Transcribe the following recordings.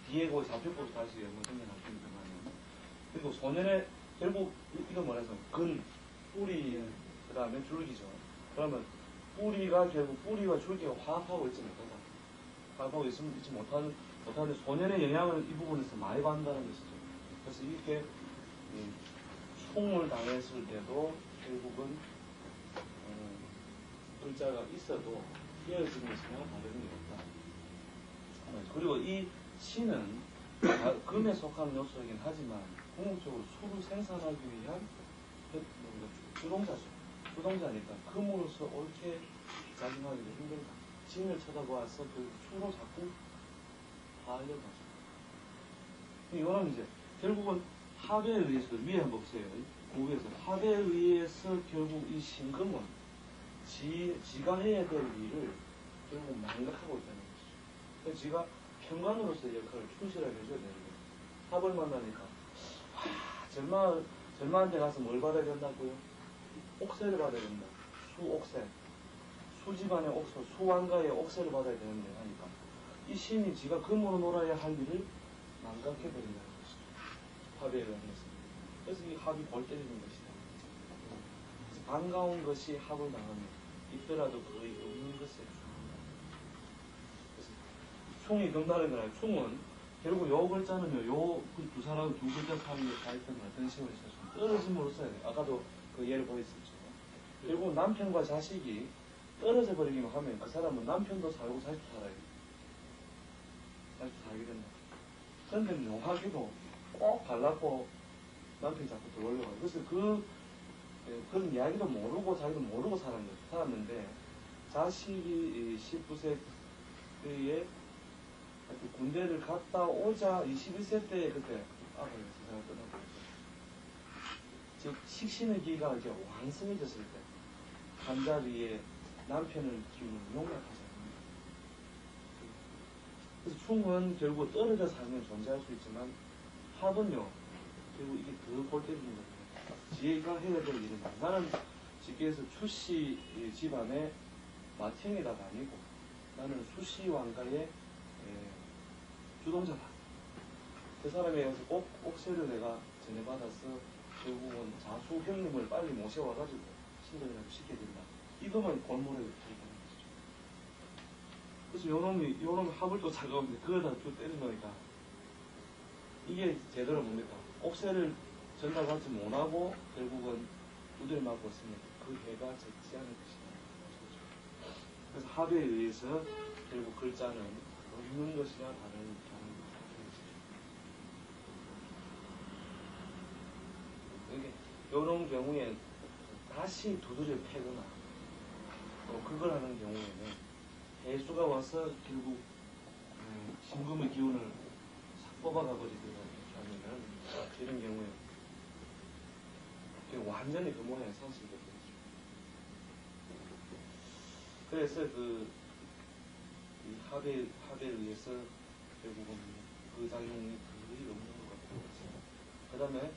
뒤에 거기 좌표법이 다시 뭐 생겨났으니까 말이에요. 그리고 소년의 결국 이거 뭐라서 근, 뿌리, 그 다음에 줄기죠. 그러면 뿌리가 결국 뿌리와 줄기가 화합하고 있지 못하다. 화합하고 있지 못하는 소년의 영향을 이 부분에서 많이 받는다는 것이죠. 그래서 이렇게 총을 당했을 때도 결국은 글자가 있어도 이어지는 것이나 다른 게 없다. 그리고 이 시는 금에 속하는 요소이긴 하지만 궁극적으로 수를 생산하기 위한 주동자죠. 주동자니까 금으로서 옳게 작용하기도 힘들다. 진을 쳐다보아서 그 수로 자꾸 하려고 하죠. 이거는 이제 결국은 합에 의해서 위에 한번 보세요. 고기에서 합에 의해서 결국 이 신금은 지가 해야 될 일을 결국 망각하고 있다는 것이죠. 그래서 지가 평관으로서의 역할을 충실하게 해줘야 되는 거예요. 합을 만나니까 절마한테 가서 뭘 받아야 된다고요? 옥세를 받아야 된다. 수옥세. 수집안의 옥세, 수왕가의 옥세를 받아야 되는데 하니까 이 신이 지가 금으로 놀아야 할 일을 망각해버린다는 것이죠. 합에 의해서. 그래서 이 합이 골 때리는 것이다. 그래서 반가운 것이 합을 당하면 있더라도 거의 없는 것이에요. 그래서 총이 금다는 거라 총은 결국 요 글자는요, 요 두 사람 두 글자 사이에 가있던 어떤 식으로 있어서 떨어짐으로써 아까도 그 예를 보였었죠. 결국 남편과 자식이 떨어져 버리기만 하면 그 사람은 남편도 살고 자식도 살아요. 자식도 살게 된다. 그런데 묘하게도 꼭 갈라고 남편이 자꾸 들어오려고 해요. 그래서 그런 이야기도 모르고 자기도 모르고 살았는데 자식이 19세 때에 군대를 갔다 오자 21세 때에 그때 아버지 세상을 떠나고 즉 식신의 기가 이렇게 왕성해졌을 때 한자리에 남편을 키우는 용납하지 않습니다. 그래서 충은 결국 떨어져 살면 존재할 수 있지만 합은요 결국 이게 더 골 때리는 거예요. 지혜가 해야 될 일은 나는 직계에서 추씨 집안의 맏형이다가 아니고 나는 수씨 왕가의 주동자다. 그 사람에 의해서 꼭 옥세를 내가 전해받아서 결국은 자수 형님을 빨리 모셔와가지고 신전이라도 시켜야 된다. 이것만 골몰에 들어가는 것이죠. 그래서 요놈이 합을 또 작업인데 그걸 다 또 때려놓으니까 이게 제대로 뭡니까? 옥세를 전달받지 못하고 결국은 두드려 맞고 있으면 그 해가 적지 않을 것이다. 그래서 합에 의해서 결국 글자는 없는 것이나 다른 것이죠. 이런 경우에 다시 두드려 패거나 또 그걸 하는 경우에는 해수가 와서 결국 신금의 기운을 싹 뽑아가 버리거나 하면은 이런 경우에 완전히 그 모양이 상실이 되죠. 그래서 이 합에 의해서 결국은 그 작용이 거의 없는 것 같아요. 그 다음에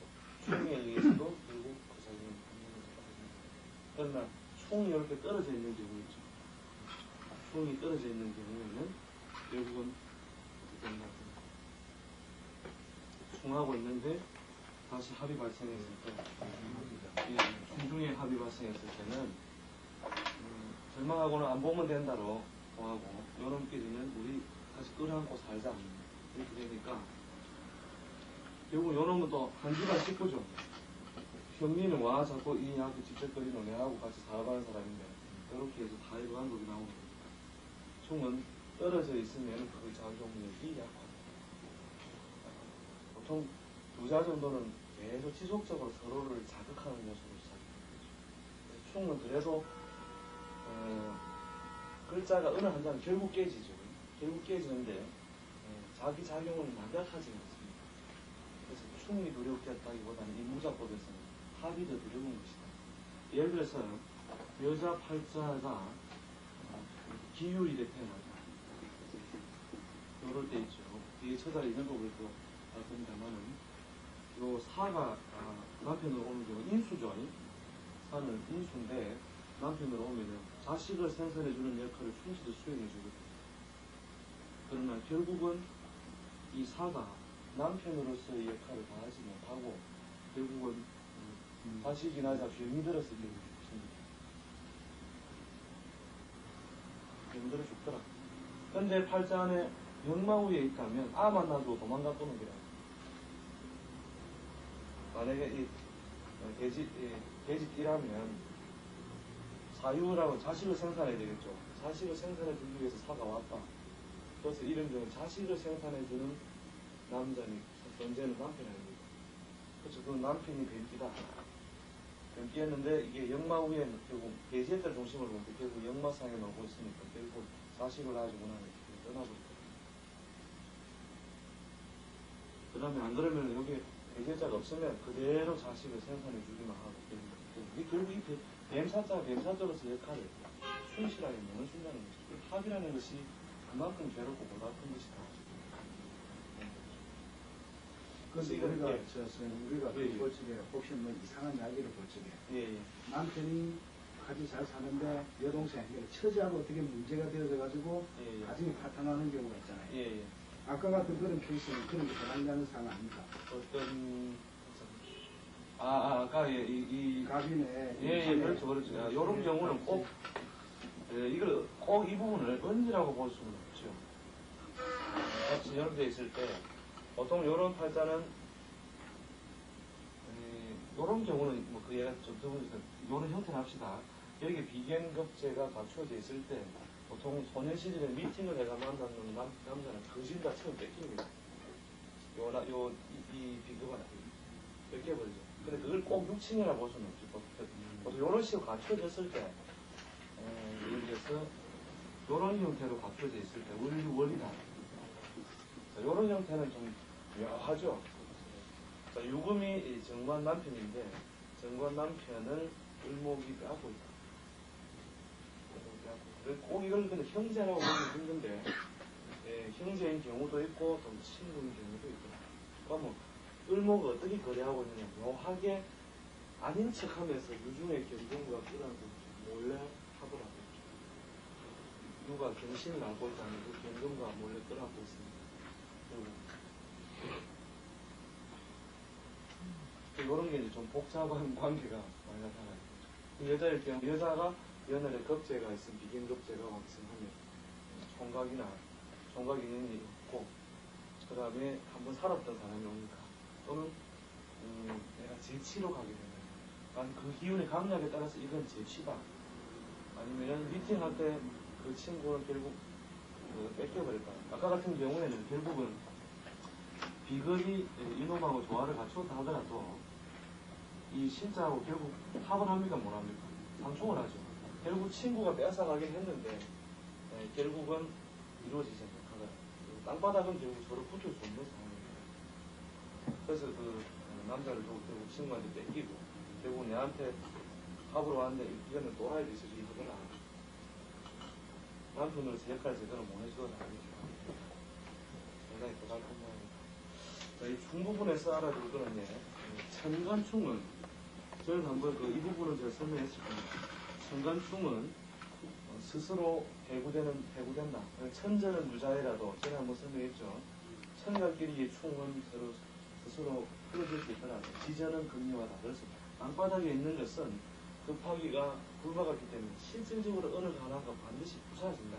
충에 의해서도 결국 그 작용이 없는 것 같아요. 그러나 충이 이렇게 떨어져 있는 경우 있죠. 충이 떨어져 있는 경우에는 결국은 어떻게 된다. 충하고 있는데 다시 합이 발생했을 때, 충중에 합이 발생했을 때는 절망하고는 안 보면 된다로 하고 요놈끼리는 우리 다시 끌어안고 살자 이렇게 되니까 결국 요놈은 또 한 집안 식구죠. 형님은 와 자꾸 이 약을 직접 끓이는 내하고 같이 살아가는 사람인데 이렇게 해서 다 이루한 것이 나오는 겁니다. 충은 떨어져 있으면 그 작용력이 약하다. 보통 두자 정도는 계속 지속적으로 서로를 자극하는 요소로 작용하죠. 충은 그래도 글자가 어느 한 장 결국 깨지죠. 결국 깨지는데 자기 작용을 망각하지 않습니다. 그래서 충이 두렵겠다기보다는 이 무자법에서는 합이 더 두려운 것이다. 예를 들어서 여자 팔자가 기율이 돼 태어나다. 요럴 때 있죠. 뒤에 처자리 있는 거 보니까 알겁니다만은 요 사가 남편으로 오는 경우 인수죠. 사는 인수인데 남편으로 오면은 자식을 생산해주는 역할을 충실히 수행해주거든요. 그러나 결국은 이 사가 남편으로서의 역할을 다하지 못하고 결국은 자식이 나자 병이 들어서 결국 죽습니다. 병이 들어 죽더라. 근데 팔자 안에 역마우에 있다면 아 만나도 도망가 보는 거라. 만약에 이 돼지띠라면 사유라고 자식을 생산해야 되겠죠. 자식을 생산해 주기 위해서 사가 왔다. 그래서 이런 경우는 자식을 생산해 주는 남자니 존재는 남편이 아닙니다. 그렇죠. 그 남편이 뱀띠다. 뱀띠였는데 이게 역마우에 결국 돼지의 중심을 보면 결국 역마상에 놓고 있으니까 결국 자식을 낳아주고 나면 떠나버렸다. 그 다음에 안 그러면 여기 대제자가 없으면 그대로 자식을 생산해 주기만 하고 결국 이 뱀사자가 뱀사자로서 역할을 충실하게 무너준다는 거죠. 합이라는 것이 그만큼 괴롭고 고달픈 것이다. 그래서 우리가 볼 적에 혹시 뭐 이상한 이야기를 볼 적에 예. 남편이 아주 잘 사는데 여동생, 처제하고 어떻게 문제가 되어져 가지고 가정이 파탄나는 경우가 있잖아요. 예. 아까 같은 그런 케이스는 그런 게 해당되는 사안 아닙니까? 어떤 아까 이 갑이네. 그렇죠. 이런 경우는 꼭 이걸 꼭 이 부분을 은지라고 볼 수는 없죠. 같이 연결되어 있을 때 보통 이런 팔자는 이런 경우는 뭐 그 얘가 좀 이런 형태를 합시다. 여기 비견급제가 갖추어져 있을 때 보통 소년 시절에 미팅을 내가 만났는 남자는 거진다 처음 뺏깁니다. 이 비교가 뺏겨버리죠. 근데 그걸 꼭 6층이라 볼 수는 없죠. 보통 이런 식으로 갖춰졌을 때, 예를 들어서 이런 형태로 갖춰져 있을 때, 원리다. 이런 형태는 좀 묘하죠. 자, 유금이 정관 남편인데, 정관 남편을 을목이 빼앗고 있다. 꼭 이걸 근데 형제라고 보기 힘든데, 형제인 경우도 있고, 또 친구인 경우도 있고. 그러면 을목을 어떻게 거래하고 있느냐, 묘하게 아닌 척 하면서 유중의 경금과 끌어안고 몰래 합을 하고 있죠. 누가 경신을 안고 있다면 그 경금과 몰래 끌어안고 있습니다. 그리고 이런 게 이제 좀 복잡한 관계가 많이 나타나요. 그 여자일 경우, 여자가 연월에 급제가 있으면 비견급제가 왕성하면 총각 인연이 없고, 그 다음에 한번 살았던 사람이 오니까, 또는 내가 재치로 가게 되면 그 기운의 강약에 따라서 이건 재치다. 아니면 미팅할 때 그 친구는 결국 뺏겨버렸다. 아까 같은 경우에는 결국은 비겁이 이놈하고 조화를 갖추었다 하더라도 이 신자하고 결국 합을 합니까 못 합니까? 상충을 하죠. 결국 친구가 뺏어가긴 했는데 결국은 이루어지지 않다가 땅바닥은 결국 서로 붙을 수 없는 상황입니다. 그래서 그 남자를 두고 결국 친구한테 뺏기고 결국 내한테 합으로 왔는데 이거는 또라이 짓을 하더라. 남편으로서 역할을 제대로 못 해주더라. 상당히 고달픈 모양입니다. 이 중부분에서 알아둘 거는 천간충은 저는 한번 이 부분을 제가 설명했을 겁니다. 천간충은 스스로 해구된다. 천전은 유자해라도 제가 한번 설명했죠. 천간끼리의 충은 서로 스스로 풀어줄 수 있더라도 지전은 금리와 다르습니다. 땅바닥에 있는 것은 급하기가 불가같기 때문에 실질적으로 어느 하나가 반드시 부서진다.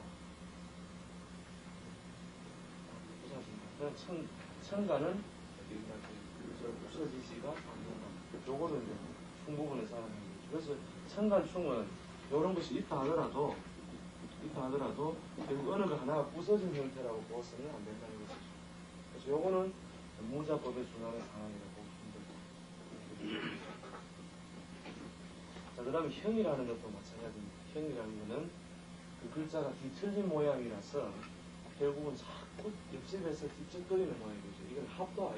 부서진다. 천간은 부서지지가 않는다. 요거는 이제 충부분에서 하는 거죠. 그래서 천간충은 이런 것이 있다 하더라도 결국 어느 하나가 부서진 형태라고 보아서는 안 된다는 것이죠. 그래서 요거는 무자법에 준하는 상황이라고 보시면 됩니다. 자, 그 다음에 형이라는 것도 마찬가지입니다. 형이라는 것은 그 글자가 뒤틀린 모양이라서 결국은 자꾸 옆집에서 찝찝거리는 모양이죠. 이건 합도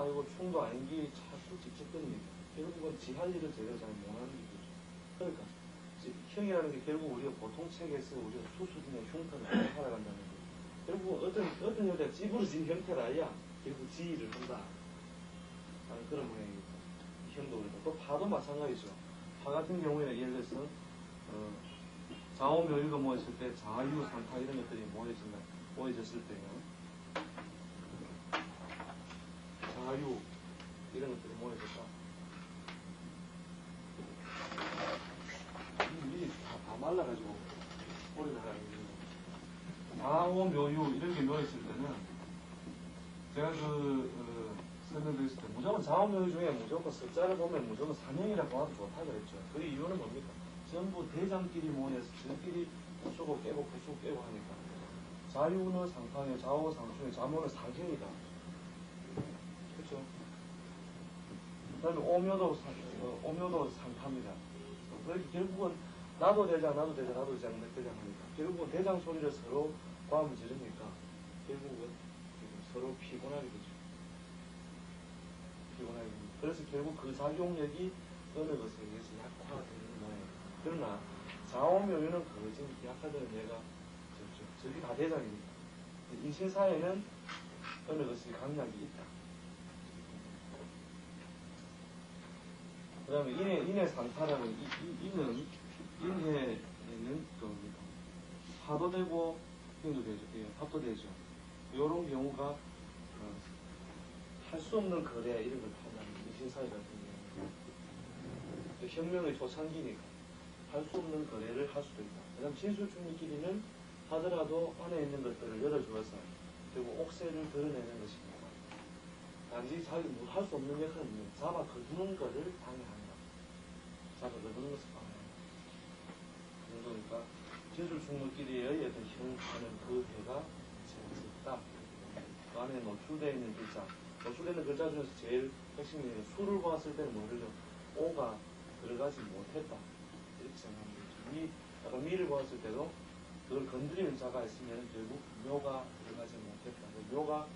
아니고 충도 아닌 게 자꾸 찝찝거립니다. 결국은 지 할 일을 제대로 잘 못하는 거죠. 그러니까 형이라는 게 결국 우리가 보통 책에서 우리가 수수진의 흉터를 살아간다는 거예요. 결국 어떤 여자가 찌부러진 형태가 아니야. 결국 지 일을 한다. 그런 모양입니다. 형도 그렇고 또 파도 마찬가지죠. 파 같은 경우에는 예를 들어서 좌우묘유가 모였을 때 좌유, 상파 이런 것들이 모여졌을 때는 자유 이런 것들이 모여졌다. 이 다 말라가지고 오래 나가는 거예요. 좌오묘유 이런 게 놓여있을 때는 제가 설명드렸을 때 무조건 좌오묘유 중에 무조건 숫자를 보면 무조건 삼형이라고 하도 좋다 그랬죠. 그 이유는 뭡니까? 전부 대장끼리 모여서 저끼리 부수고 깨고 부수고 깨고 하니까 자유는 상상에 좌우 상충에 좌모는 상형이다. 그렇죠? 그 다음에 오묘도 상파입니다. 그래서 결국은 나도 대장 나도 대장 하니까 결국은 대장 소리를 서로 과음을 지르니까 결국은 서로 피곤하게 되죠. 피곤하게 됩니다. 그래서 결국 그 작용력이 어느 것에 의해서 약화되는 모양이에요. 그러나 좌오묘유는 거진 약화되는 얘가 저기 다 대장이니까 인신사에는 어느 것이 강약이 있다. 그 다음에 인해 상타라는 인해에는 파도 되고 힘도 되죠. 예, 합도 되죠. 이런 경우가 할 수 없는 거래 이런 걸 판단하는 인신사회 같은 경우 혁명의 초창기니까 할 수 없는 거래를 할 수도 있다. 그 다음 진술중리끼리는 하더라도 안에 있는 것들을 열어주어서 그리고 옥새를 드러내는 것입니다. 단지 자기 할 수 없는 역할은 잡아 거두는 것을 방해한다. 잡아 거두는 것을 방해한다. 그 정도니까 진술중리끼리의 어떤 형하는 그 배가 재밌다. 그 안에 노출되어 있는 글자, 노출되어 있는 글자 중에서 제일 핵심이 수를 보았을 때는 뭐를 오가 들어가지 못했다. 이렇게 생각하면 되죠. 약간 미를 보았을 때도 그걸 건드리는 자가 있으면 결국 묘가 들어가지 못했다. 묘가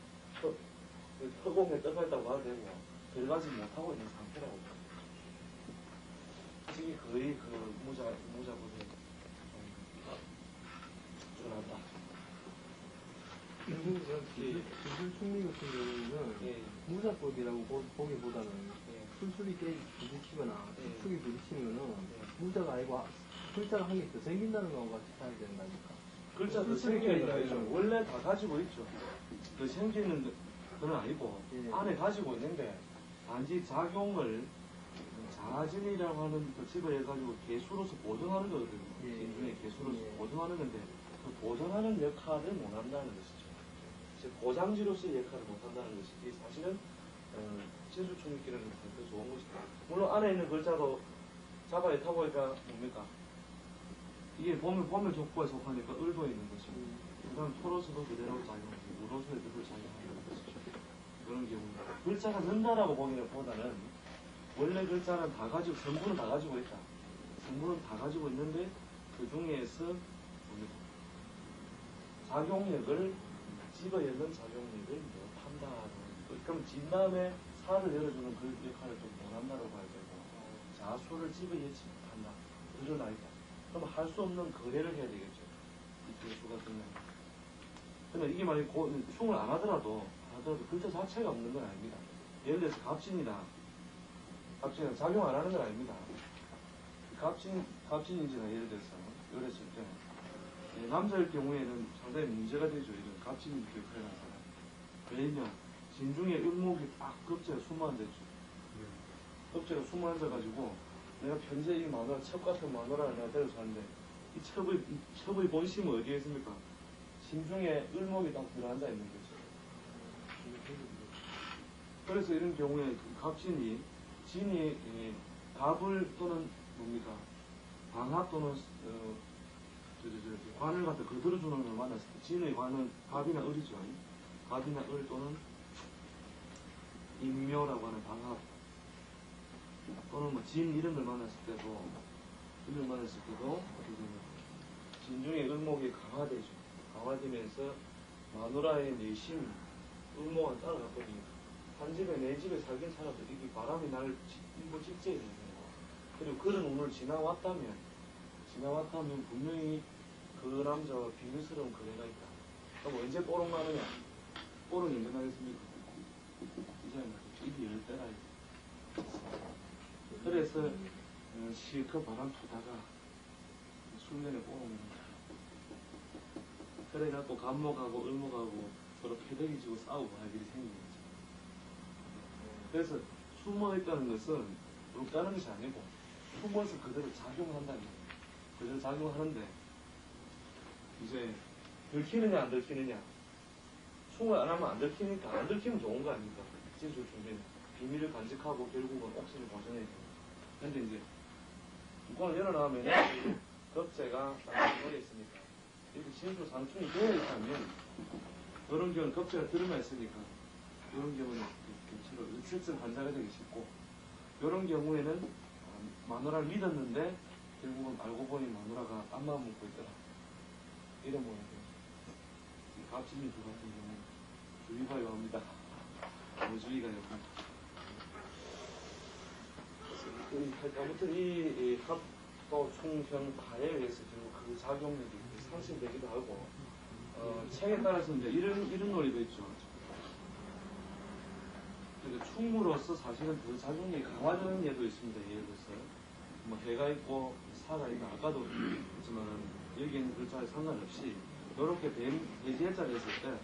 허공에 떠있다고 해도 되고 들어가지 못하고 있는 상태라고 봐요. 솔직히 거의 그 무자보다 적절하다. 기술충리 같은 경우는 무자법이라고 보기보다는 술술이 부딪히거나 축축이 부딪히면은 무자가 아니고 글자가 한 개 더 생긴다는 거하고 같이 사야 된다니까. 글자 더 생기는 건 아니죠. 원래 다 가지고 있죠. 더 생기는 건 아니고 안에 가지고 있는데 단지 작용을 자진이라고 하는 그 집어해가지고 개수로서 보존하는 거거든요. 인중의 개수로서 보존하는 건데 그 보존하는 역할을 못한다는 것이죠. 즉 고장지로서의 역할을 못한다는 것이지 사실은 진술충리기는 더 좋은 것이다. 물론 안에 있는 글자도 잡아야 타보니까 뭡니까? 이게 보면 족보에 속하니까 을도 있는 것이고 그 다음 토로서도 그대로 작용하고 무로서에 그대로 작용하는 것이죠. 그런 경우입니다. 글자가 는다라고 보기보다는 원래 글자는 다 가지고 성분은 다 가지고 있다. 성분은 다 가지고 있는데 그 중에서 뭡니까? 작용력을 집어여는 작용력을 못한다. 그럼 진 다음에 사를 열어주는 그 역할을 좀 못한다고 봐야 되고 자수를 집어여지 못한다. 드러나 있다. 그럼 할 수 없는 거래를 해야 되겠죠. 이 개수가 되면. 근데 이게 만약에 흉을 안 하더라도 글자 자체가 없는 건 아닙니다. 예를 들어서 갑진이다. 갑진은 작용 안 하는 건 아닙니다. 갑진인지나 예를 들어서 이랬을 때 남자일 경우에는 상당히 문제가 되죠. 이런 갑진 역할을 하는 사람. 왜냐 진중에 을목이 딱 급제가 숨어앉았죠. 급제가 숨어앉아가지고 내가 편지에 이 마누라, 첩 같은 마누라를 내가 데려서 왔는데 이 첩의 본심은 어디에 있습니까? 심중에 을목이 딱 들어앉아 있는 거죠. 그래서 이런 경우에 그 갑진이 진이 갑을 또는 뭡니까? 방합 또는 관을 갖다 거들어주는 걸 만났을 때 진의 관은 갑이나 을이죠. 갑이나 을 또는 인묘라고 하는 방합 또는 뭐 진 이런 걸 만났을 때도 진중의 을목이 강화되죠. 강화되면서 마누라의 내심 을목은 따라갔거든요. 한 집에 내 집에 살긴 살아도 이게 바람이 날 일부 직제해야 되는 거고 그리고 그런 운을 지나왔다면 분명히 그 남자와 비밀스러운 거래가 있다. 그럼 언제 뽀록 나느냐? 뽀록 언제 나겠습니까? 이제 입이 열 때라 그래서 실컷 바람 투다가 술면에 뽀록는 그래갖고 갑목하고 을목하고 서로 패대기 지고 싸우고 할 일이 생기는 거죠. 그래서 숨어 있다는 것은 없다는 것이 아니고 숨어서 그대로 작용한다는 거예요. 그대로 작용하는데 이제 들키느냐 안 들키느냐 숨을 안 하면 안 들키니까 안 들키면 좋은 거 아닙니까? 진술 준비는 비밀을 간직하고 결국은 옥신을 보존해야 돼요. 근데 이제 뚜껑을 열어놓으면 겁재가 안에 있으니까 이렇게 진술 상충이 되어 있다면 그런 경우는 겁재가 들어가 있으니까 이런 경우는 교체로 의측증 환자가 되기 쉽고 이런 경우에는 마누라를 믿었는데 결국은 알고 보니 마누라가 앞만 먹고 있더라. 이런 거는 갑진민주 같은 경우는 주의가 요합니다. 무주의가 요합니다. 아무튼 이 합도 총형 파에 의해서 결국 그 작용력이 상실되기도 하고 책에 따라서 이제 이런 논리도 있죠. 그러니까 충무로서 사실은 그 작용력이 강화되는 예도 있습니다. 예를 들어서 뭐 해가 있고 사가 있고 아까도 했지만 여기 있는 글자에 상관없이 이렇게 대지해자를 했을 때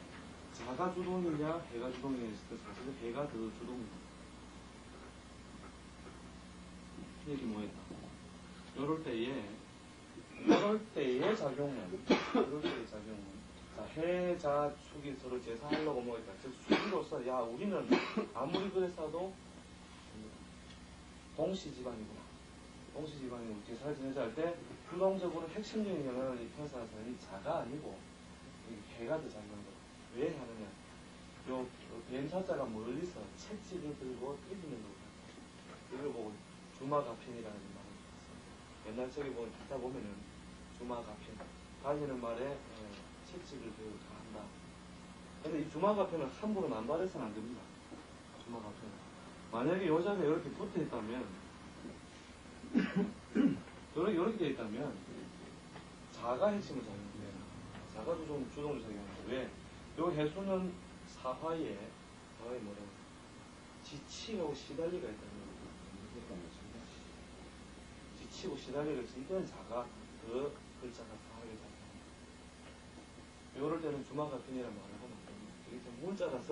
자가 주동이냐 해가 주동이냐 했을 때 사실은 해가 더 주동입니다. 얘기 뭐였다? 이럴 때의 작용은 자, 해자 축이 서로 제사하려고 뭐했다. 즉 축으로서 야 우리는 아무리 그랬어도 동시지방이구나. 동시지방이고 제사를 지내자 할 때 부동적으로 핵심적인 영향을 입혀서 하는 사람이 자가 아니고 해가 더 작용하는 거다. 왜 하느냐? 요 뱀사자가 멀리서 채찍을 들고 뛰는 거다. 이걸 보고 주마가편이라는 말을 썼어요. 옛날 책에 보면 듣다 보면은 주마가편 다니는 말에 채찍을 들고 한다. 근데 이 주마가편은 함부로 남발해서는 안 됩니다. 주마가편은 만약에 여자가 이렇게 붙어 있다면 이렇게 돼 있다면 자가 핵심을 작용해요. 자가 주동을 작용합니다. 왜? 요 해수는 사화에 뭐라고 지치고 시달리가 있다는 거예요. 지치고 시달리가 있을 때는 자가 그 글자가 사하게 작용합니다. 요럴 때는 주마가편이라는 말을 하면 안 됩니다. 이게 좀 문자라서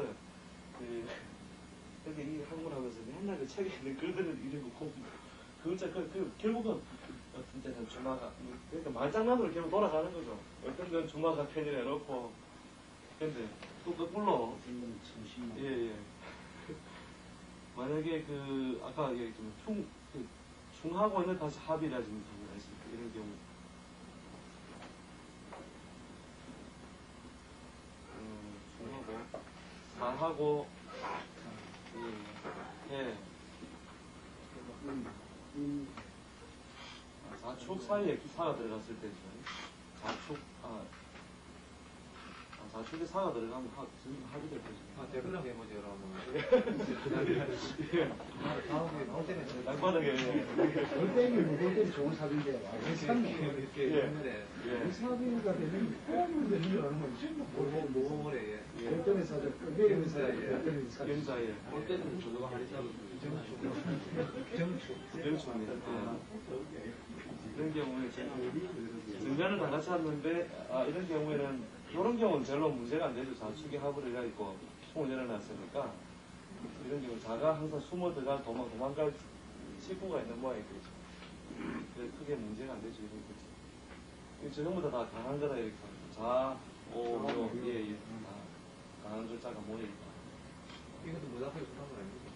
근데 이 학문하면서 맨날 그 책에 있는 글들을 읽고 그 글자 결국은 어떤 때는 주마가 그러니까 말장난으로 결국 돌아가는 거죠. 어떤 건 주마가 편이라 해놓고 근데 또 거꾸로 예. 만약에 아까 얘기했지만 충하고는 다시 합이라 지금 이런 경우 충하고 사하고 예. 자축 사이에 사가 들어갔을 때죠. 자축에 사가 들어가면 합이 될 거죠. 대표랑 해보죠, 그러면. 다음에 땅바닥에. 볼 때는 볼 때는 좋은 사비인데, 이 사비가 되면 포함이 되는 거라는 거지. 모모모래, 결정에서 내리면서 연자에. 볼 때는 저도가 하리자로 정축입니다. 이런 경우에 증자는 다 같이 하는데 이런 경우에는 이런 경우는 별로 문제가 안 되죠. 자축이 합을 해가 있고 총을 열어놨으니까 이런 경우 자가 항상 숨어 들어가 도망갈 식구가 있는 모양이겠죠. 그래서 크게 문제가 안 되죠. 이런 거죠. 전부 다 강한 거다 이렇게 자, 오, 요, 예, 강한 글자가 모여있다. 이것도 무작하게 수상한 거 아닙니까?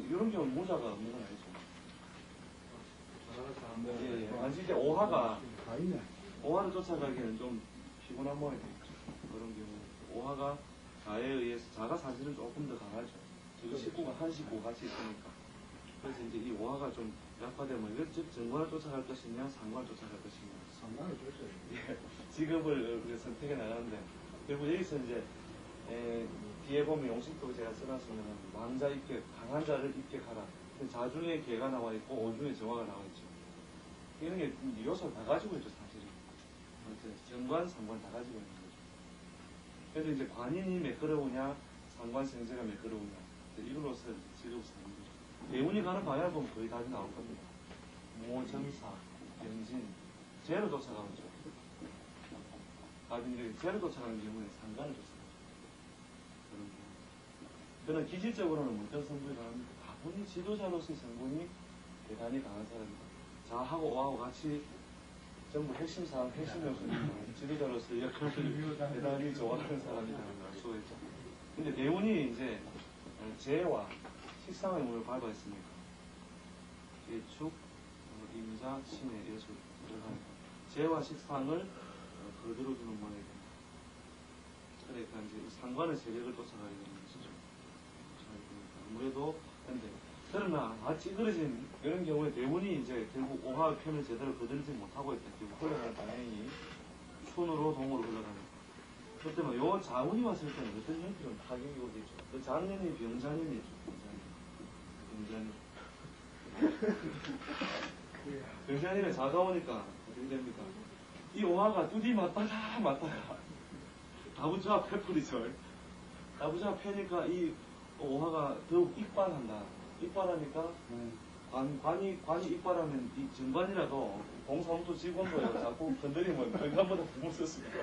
이런 경우는 모자가 없는 건 아니죠. 예. 아니, 이제 오화를 쫓아가기에는 좀 피곤한 모양이 되겠죠. 그런 경우. 오화가 자에 의해서, 자가 사실은 조금 더 강하죠. 지금 식구가 한 식구 같이 있으니까. 그래서 이제 이 오화가 좀 약화되면, 이걸 즉 정관을 쫓아갈 것이냐, 상관을 쫓아갈 것이냐. 상관을 줬어요. 예. 직업을 선택해 나가는데, 결국 여기서 이제, 뒤에 보면 용식도 제가 써놨으면, 왕자 입격, 강한 자를 입격하라. 자중에 개가 나와 있고, 오중에 정화가 나와 있죠. 이런 게 요소를 다 가지고 있죠, 사실은. 정관, 상관 다 가지고 있는 거죠. 그래서 이제 관인이 매끄러우냐, 상관 생제가 매끄러우냐, 이걸로서 직업을 사는 거죠. 대운이 가는 방향을 보면 거의 답이 나올 겁니다. 모, 정사, 영진, 재로 쫓아가죠. 답인데, 재로 쫓아가는 경우에 상관을 쫓아가죠. 그런 경우. 그는 기질적으로는 문전 성분이 강합니다. 다분히 지도자로서의 성분이 대단히 강한 사람입니다. 자하고 오하고 같이 전부 핵심 요소입니다. 지도자로서의 역할을 대단히 좋아하는 사람이라는 걸 알 수가 있죠. 근데 대운이 이제 재와 식상의 문을 밟아있습니다. 예축, 임자, 신의 예술 들어가니까 재와 식상을 거들어주는 모양이 됩니다. 그러니까 이제 상관의 세력을 쫓아가야 되는 것이죠. 아무래도 근데 그러나 찌그러진 이런 경우에 대운이 이제 결국 오화의 편을 제대로 거들지 못하고 있다. 결국 흘러가는 방향이 순으로 동으로 흘러가는. 그때 요 자운이 왔을 때는 어떤 형태로 타격이 오겠죠. 그 장년이 병자년이죠. 병자년에 자가 오니까 어떻게 됩니까? 이 오화가 뚜디 맞다가 다부좌 패풀이죠. 다부좌 패니까 이 오화가 더욱 익발한다. 익발하니까 관이 익발하면 이 정관이라도 공사원도 직원도요 자꾸 건드리면 정관보다 더 썼습니다.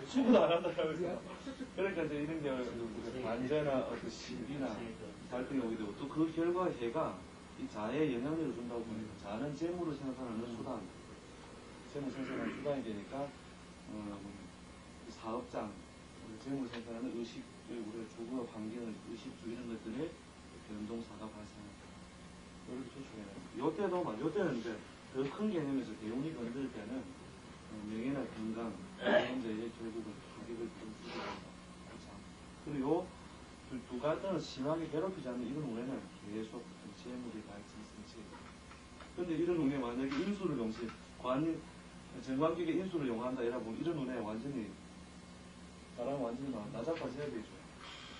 수고도 안 한다 그래서 그러니까 이제 이런 경우에 반제나 어떤 시비나 갈등이 오게 되고 또 그 결과 해가 이 자에 영향력을 준다고 합니다. 자는 재물을 생산하는 수단, 재물 생산하는 수단이 되니까 사업장, 재물 생산하는 의식, 우리가 주거 환경을 의식주 이런 것들의 변동사가 발생합니다. 이렇게 추측해요. 요때는 이제 더 큰 개념에서 대운이 건들 때는 명예나 건강, 이제 결국은 가격을 좀 주게 됩니다. 그리고 두 갈등을 심하게 괴롭히지 않는 이런 운에는 계속 재물이 발생성치. 근데 이런 운에 만약에 인수를 용시, 정관격의 인수를 용한다 이라 보면 이런 운에 완전히 사람 완전히 나자빠져야 되죠.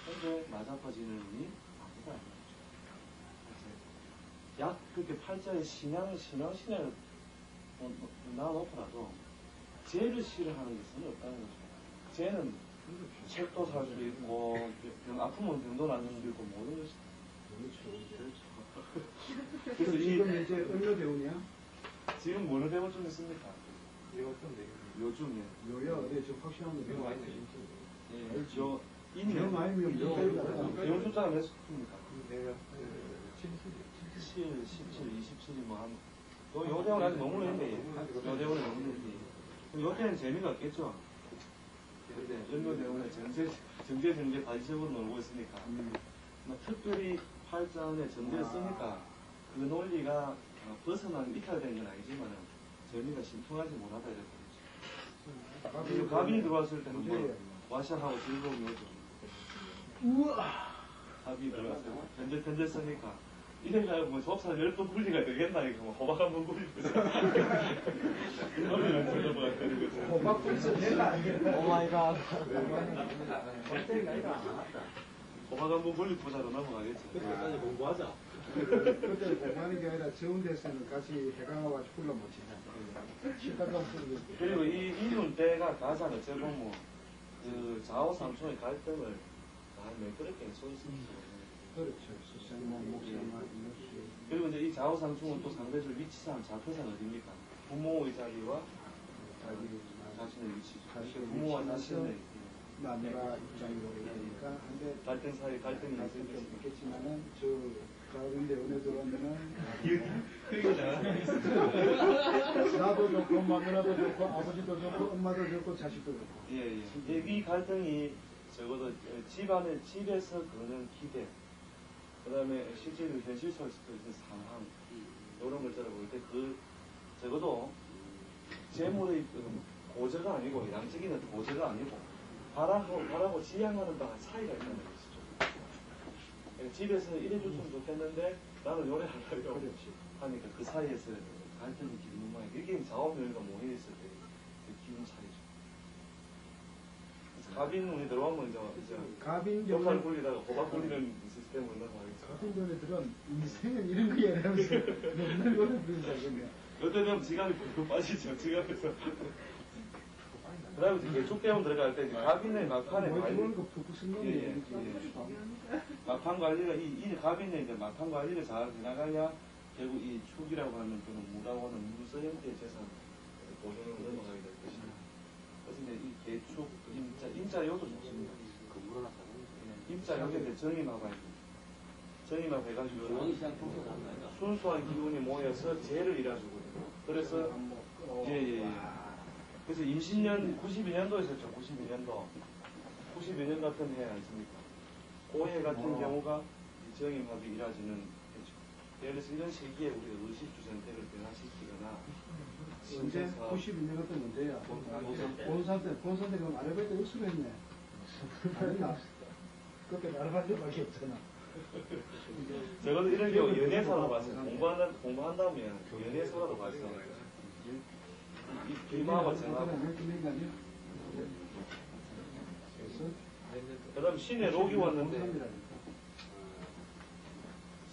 근데 나자빠지는 운이 아니다. 약 그렇게 팔자에 신앙신을 나눠놓더라도 죄를 싫어하는 것은 없다는 거죠. 죄는 책도 살 수 있고 아프면 병도 낫는 수도 있고 모든 것이 그렇죠. 그래서 지금 이제 어느 대운이야? 지금 어느 대운 좀 있습니까? 요즘에 요요, 네, 지금 확실한 거 명 많이 되죠. 요 명 아니면 명 대운 숫자가 몇 수입니까? 내가 7, 17, 27이 뭐 한. 요 대운 아직 너무 늦네. 요 대운은 너무 늦네. 요 때는 재미가 없겠죠. 근데 연료 대운에 정제 다시적으로 놀고 있으니까. 특별히 팔자에 정제를 쓰니까 그 논리가 벗어나는 이탈된 건 아니지만 재미가 신통하지 못하다 이렇게 되죠. 갑이 들어왔을 때 한번 와샤하고 즐거움이 오죠. 우와! 갑이 들어왔을 때 견제 쓰니까 이래가 뭐 접사 10번 굴리가 되겠나 이거 뭐 호박 한번 굴리고 이놈이랑 들어봐야 되는 거죠. 호박 굴리서 내가 아니야. 오마이갓. 호박 한번 굴리고 보자로 넘어가겠죠. 그때까지 공부하자. 그때 공부하는 게 아니라 정대에서는 같이 해강하고 굴러 못 치냐. 식당가 쓰는 그리고 이 이윤 때가 가장 어째 보면 그 좌우 삼촌의 갈등을 잘 매끄럽게 쏠 수 있어요. 그렇죠. 목사님, 그리고 이제 이 좌우 상충은 또 상대적 위치상 좌표상 어디입니까? 부모의 자리와 자신의 위치죠. 부모와 자신의 남자 입장으로 얘기하니까 근데 갈등 사이 갈등이 좀 있겠지만은 저 가을인데 은혜 들어오면은 나도 좋고 마누라도 좋고 아버지도 좋고 엄마도 좋고 자식도 좋고 예. 이 갈등이 적어도 집에서 그는 기대 그 다음에 실제로 현실 속에서도 있는 상황 이런 걸 볼 때 적어도 재물의 고저가 아니고 양적인 고저가 아니고 바라고 지향하는 바가 차이가 있다는 것이죠. 집에서 이래 줬으면 좋겠는데 나는 요래 하려고 하니까 그 사이에서 갈등이 기르는 모양 이게 좌우명과 모여있을 때 기분 차이죠. 갑인운이 들어가면 이제 갑인 역할 굴리다가 호박 굴리는 시스템으로 넘어가겠죠. 갑인 전에들은 인생은 이런 거야 이러면서 맨날 노래 부른다 그러면 요때 되면 지갑이 푹 빠지죠. 지갑에서 그 다음에 이제 개축대원 들어갈 때 갑인의 막판에 뭐 관리 그런 거 푹푹 쓴 건데 막판 관리가 이 갑인의 이제 막판 관리를 잘 해나가야 결국 이 축이라고 하는 그런 무라고는 문서 형태의 재산 보존으로 넘어가게 될 것입니다. 그래서 이제 이 개축, 인자 요도 좋습니다. 입자 여기에 정임화가 있고 정임화 해가지고 순수한 기운이 모여서 재를 이뤄주거든요. 그래서 예. 그래서 임신년 92년도에 있었죠. 92년도 같은 해 아닙니까? 그 해 같은 경우가 정임합이 이루어지는 해죠. 예를 들어서 이런 시기에 우리가 의식주 선택을 변화시키거나 언제 92년 같은 언제야? 본선 때 그럼 아르바이트 익숙했네. 아니나? 그때 아르바이트밖에 없잖아. 적어도 이런 경우 연애사로 봤어요. 공부한다면 연애사로 봤어요. 이 비마하고 정하고 그 다음 신의 록이 왔는데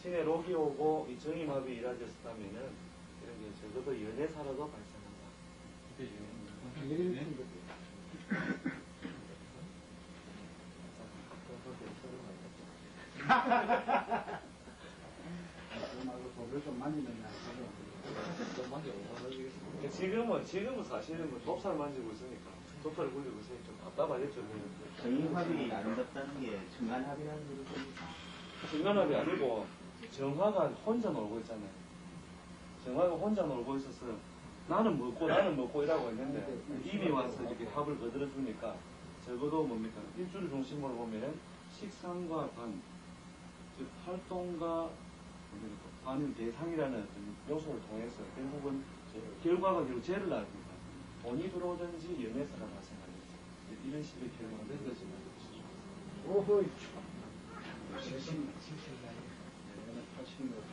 신의 록이 오고 이 정임합이 이루어졌다면은 이런 게 적어도 연애사로도 발생한다. 법을 좀 만지면 지금은 사실은 뭐 좁쌀 만지고 있으니까 좁쌀 굴리고 있으니까 좀 답답하겠죠. 정임합이 아름답다는 게 정관합이라는 거죠. 정관합이 아니고 정화가 혼자 놀고 있잖아요. 정화가 혼자 놀고 있어서 나는 먹고 이라고 했는데 이미 와서 이렇게 합을 거들어 주니까 적어도 뭡니까? 일주를 중심으로 보면은 식상과 반, 즉 활동과 반은 대상이라는 어떤 요소를 통해서 결국은 결과가 결국 죄를 낳습니다. 돈이 들어오든지 연애사가 발생하든지 이런 식의 결과가 된 것이 것이죠. 오호이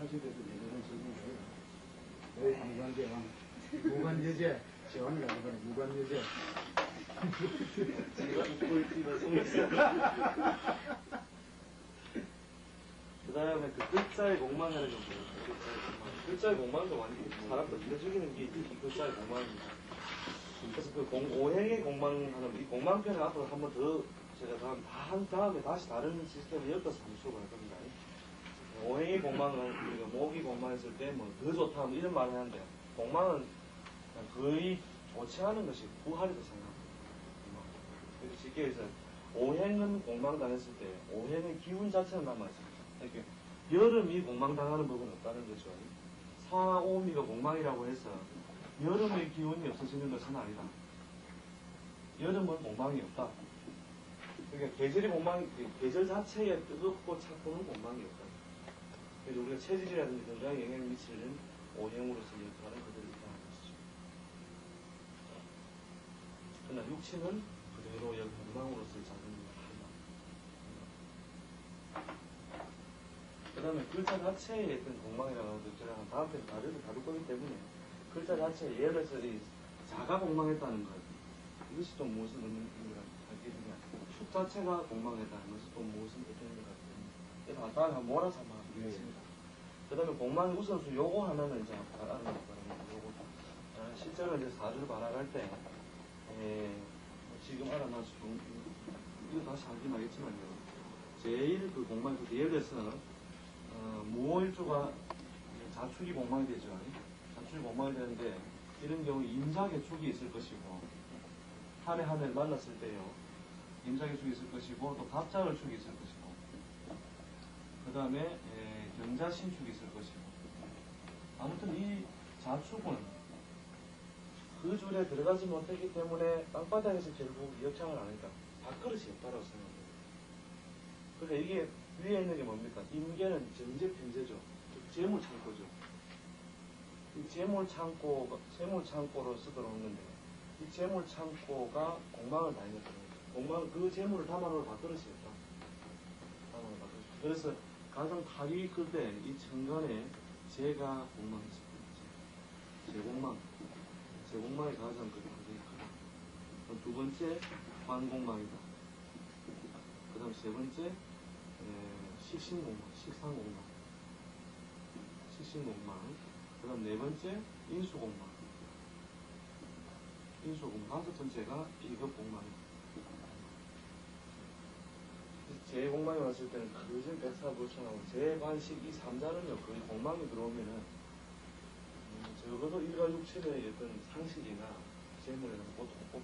80에서 내려오는 선생님이에요. 왜 무관제왕 무관제제 제왕을 가는 무관제제 제가 꿀팁을 속였어요. 그 다음에 그 글자의 공망이라는 게 뭐예요? 글자의 공망도 완전히 사람도 이겨 죽이는 게 이 글자의 공망입니다. 그래서 그 오행의 공망하는 이 공망편을 앞으로 한 번 더 제가 한 다음에 다시 다른 시스템을 엮어서 한번 수업을 할 겁니다. 오행의 공망은 우리가 목이 공망했을 때 뭐 더 좋다 뭐 이런 말을 하는데 공망은 거의 좋지 않은 것이 부활이라고 생각합니다. 그래서 쉽게 해서 오행은 공망당했을 때 오행의 기운 자체는 남아있습니다. 이렇게 여름이 공망당하는 법은 없다는 거죠. 사오미가 공망이라고 해서 여름의 기운이 없어지는 것은 아니다. 여름은 공망이 없다. 그러니까 계절 자체에 뜨겁고 차고는 공망이 없다. 그래서 우리가 체질이라든지 건강에 영향을 미치는 오행으로서 역할은 그대로 있다는 것이죠. 그러나 육체는 그대로 여기 건강으로서의 작용을 한다. 그 다음에 글자 자체에 어떤 공망이라고 하는 것들은 다음 편에 다룰 거기 때문에 글자 자체에 예를 들어서 이 자가 공망했다는 것 이것이 또 무슨 의미가 알게 되냐 축 자체가 공망했다는 것이 또 무슨 어떤 의미가 있겠냐 그래서 다음에 몰아서 한번 하겠습니다. 그 다음에 공망의 우선순위 요거 하나는 이제 알아보는 거거든요. 요거 실제로 이제 사주를 발악할 때 지금 알아놔서 좀 이거 다시 하긴 하겠지만요. 제일 그 공망이 예를 들어서 무오일주가 자축이 공망이 되죠. 자축이 공망이 되는데 이런 경우 임자의 축이 있을 것이고 한 해 한 해를 만났을 때요. 임자의 축이 있을 것이고 또 갑자를 축이 있을 것이고 그 다음에 경자신축이 있을 것이고 아무튼 이 자축은 그 줄에 들어가지 못했기 때문에 땅바닥에서 결국 역장을 하니까 밥그릇이 없다라고 생각합니다. 그러니까 이게 위에 있는 게 뭡니까? 임계는 정제편제죠. 재물창고죠. 이 재물창고로서 들어오는데 이 재물창고가 공망을 많이 넣거든요. 그 재물을 담아놓을 밥그릇이 없다. 그래서 가장 탈이 클 때 이 천간에 재가 공망했습니다. 재공망이 가장 크게 크다. 두 번째 관공망이다. 그 다음 세 번째 식신공망. 그 다음 네 번째 인수공망. 다섯 번째가 비급공망이다. 재공망이 왔을 때는 거진 백사불천하고 재관식 이 3자는요 거의 공망이 들어오면은 적어도 일괄육체의 어떤 상식이나 재물에는 보통 꼭